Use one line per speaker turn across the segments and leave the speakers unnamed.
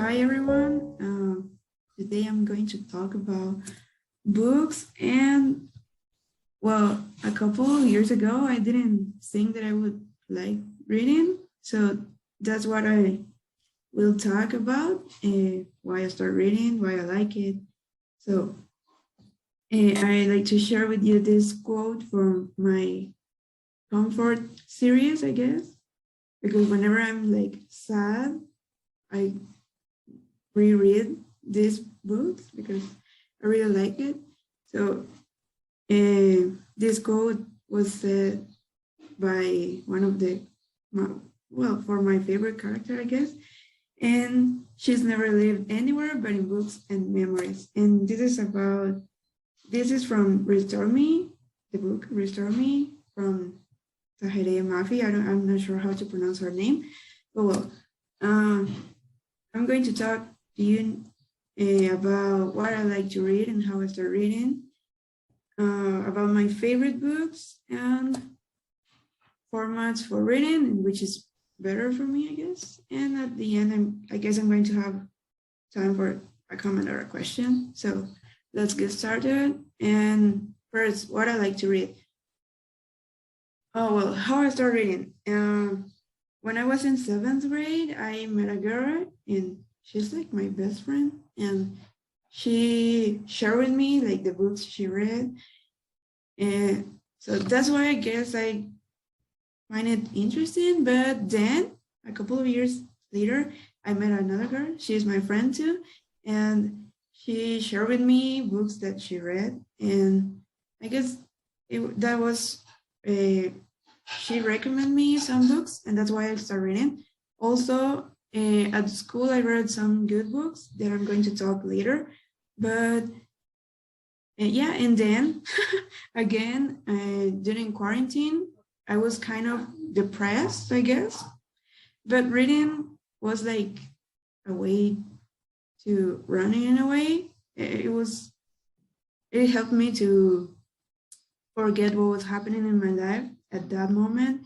Hi everyone. Today I'm going to talk about books, and well, a couple of years ago I didn't think that I would like reading, so that's what I will talk about. Why I start reading, why I like it. So I like to share with you this quote from my comfort series, I guess, because whenever I'm like sad, I reread these books because I really like it. So this quote was said by one of for my favorite character, I guess. And she's never lived anywhere but in books and memories. And this is from Restore Me, the book Restore Me from Tahereh Mafi. I'm not sure how to pronounce her name, but well, I'm going to talk to you about what I like to read and how I start reading, about my favorite books and formats for reading, which is better for me, I guess. And at the end, I guess I'm going to have time for a comment or a question. So let's get started. And first, what I like to read. Oh, well, how I start reading. When I was in 7th grade, I met a girl and she's like my best friend. And she shared with me like the books she read. And so that's why I guess I find it interesting. But then a couple of years later, I met another girl. She's my friend too. And she shared with me books that she read. And I guess that was she recommended me some books, and that's why I started reading. Also, at school, I read some good books that I'm going to talk later. But yeah, and then again, during quarantine, I was kind of depressed, I guess. But reading was like a way to running in a way. It helped me to forget what was happening in my life at that moment.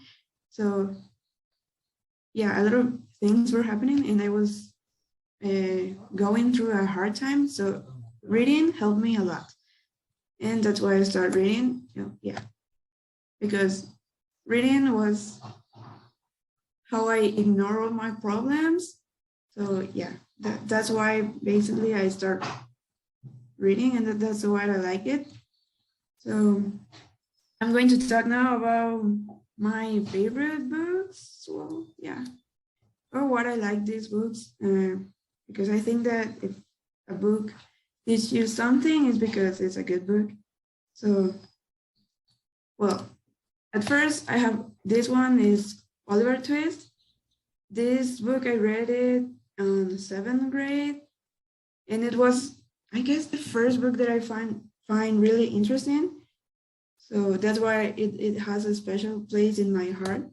So yeah, a lot of things were happening and I was going through a hard time. So reading helped me a lot. And that's why I started reading. Yeah, because reading was how I ignore all my problems. So yeah, that's why basically I start reading, and that's why I like it. So I'm going to talk now about my favorite books. Well, yeah, or what I like these books, because I think that if a book teaches you something, it's because it's a good book. So, well, at first I have this one is Oliver Twist. This book I read it in 7th grade, and it was, I guess, the first book that I find really interesting. So that's why it has a special place in my heart.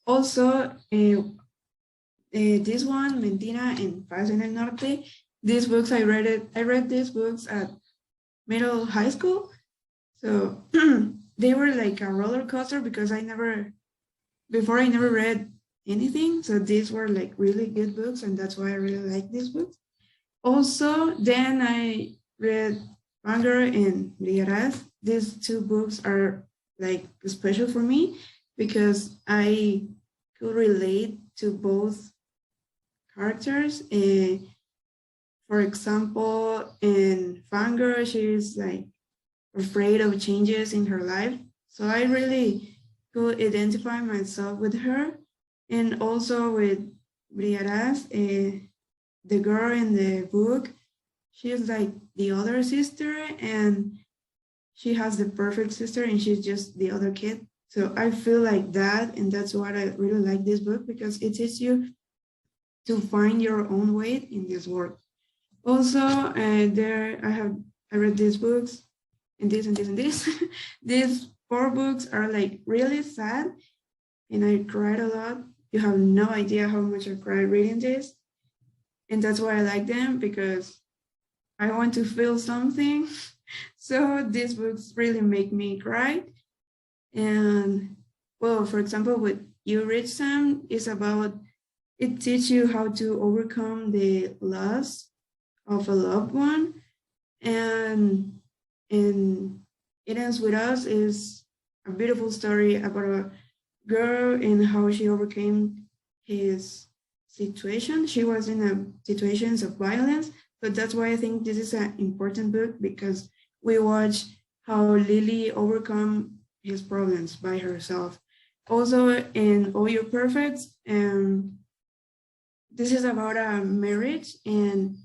Also, this one, Mentira and Paz en el Norte, these books I read these books at middle high school. So they were like a roller coaster because I never read anything. So these were like really good books, and that's why I really like these books. Also, then I read Hunger and Brillarás. These two books are like special for me because I could relate to both characters. For example, in Fanger, she's like afraid of changes in her life. So I really could identify myself with her. And also with Briaras, the girl in the book, she's like the other sister, and she has the perfect sister and she's just the other kid. So I feel like that, and that's what I really like this book, because it teaches you to find your own way in this world. Also, I read these books, and this and this and this. These 4 books are like really sad, and I cried a lot. You have no idea how much I cried reading this, and that's why I like them, because I want to feel something. So these books really make me cry. And well, for example, with You Rich Sam is about it teaches you how to overcome the loss of a loved one, and It Ends With Us is a beautiful story about a girl and how she overcame his situation. She was in a situations of violence, so that's why I think this is an important book, because we watch how Lily overcome his problems by herself. Also, in All Your Perfects, this is about a marriage and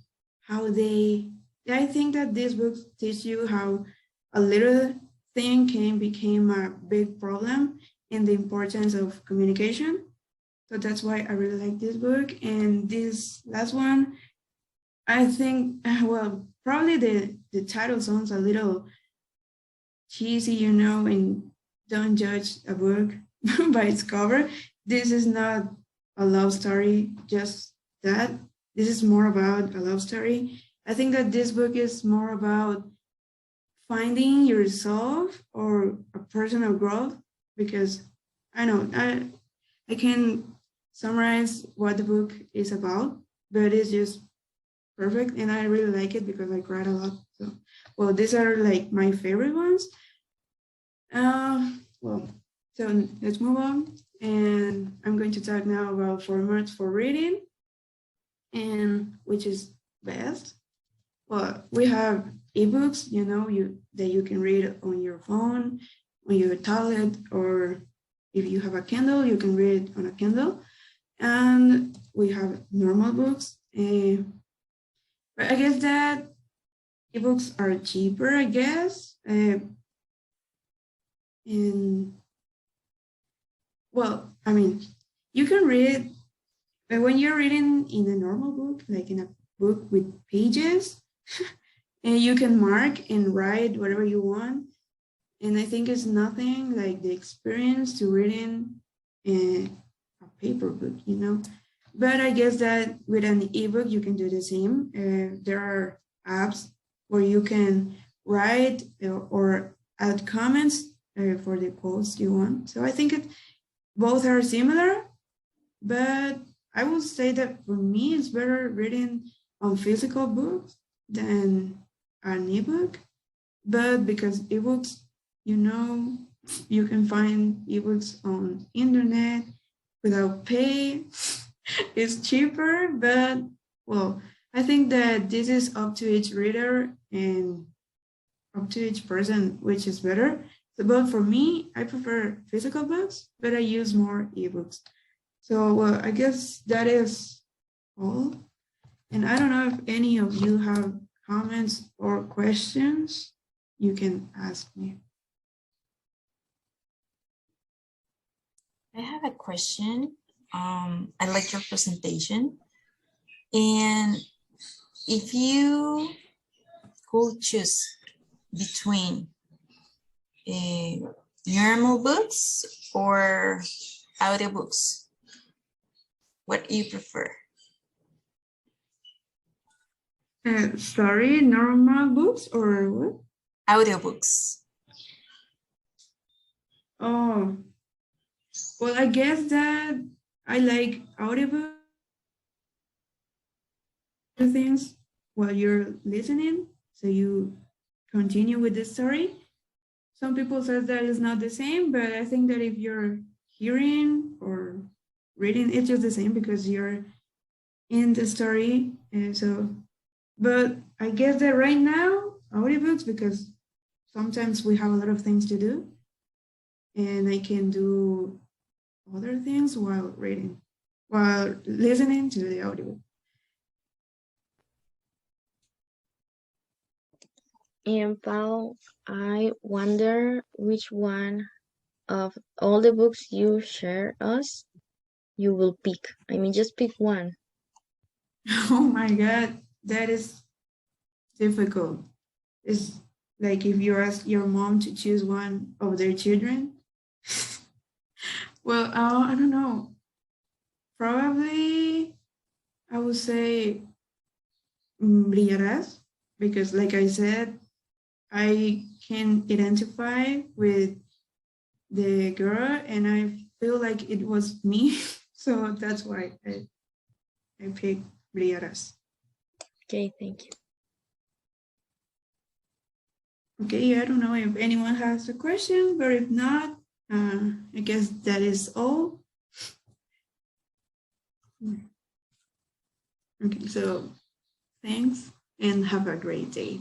how they. I think that these books teach you how a little thing can become a big problem, and the importance of communication. So that's why I really like this book. And this last one, I think, well, probably the title sounds a little cheesy, and don't judge a book by its cover. This is not a love story, just that. This is more about a love story. I think that this book is more about finding yourself or a personal growth, because I know I can summarize what the book is about, but it's just perfect, and I really like it because I cried a lot. So, well, these are like my favorite ones. Well, so let's move on, and I'm going to talk now about formats for reading, and which is best. Well, we have ebooks, that you can read on your phone, on your tablet, or if you have a Kindle, you can read on a Kindle. And we have normal books. But I guess that ebooks are cheaper, I guess. And well, I mean, you can read, but when you're reading in a normal book, like in a book with pages, and you can mark and write whatever you want. And I think it's nothing like the experience to reading a paper book. But I guess that with an ebook, you can do the same. There are apps where you can write or add comments for the quotes you want. So I think both are similar, but I would say that for me, it's better reading on physical books than an ebook. But because ebooks, you can find ebooks on internet without pay. It's cheaper, but well, I think that this is up to each reader and up to each person, which is better. So, but for me, I prefer physical books, but I use more ebooks. So, well, I guess that is all. And I don't know if any of you have comments or questions, you can ask me.
I have a question. I like your presentation. And if you could choose between normal books or audiobooks, what do you prefer?
Sorry, normal books or what?
Audiobooks.
Oh, well, I guess that I like audiobooks things while you're listening, so you continue with the story. Some people say that is not the same, but I think that if you're hearing or reading, it's just the same because you're in the story. And so, but I guess that right now, audiobooks, because sometimes we have a lot of things to do, and I can do other things while reading, while listening to the audiobook.
And Paul, I wonder which one of all the books you share us you will pick. I mean, just pick one.
Oh my God, that is difficult. It's like if you ask your mom to choose one of their children. Well, I don't know. Probably I would say Brillarás, because like I said, I can identify with the girl and I feel like it was me. So that's why I picked Briaras.
Okay, thank you.
Okay, I don't know if anyone has a question, but if not, I guess that is all. Okay, so thanks and have a great day.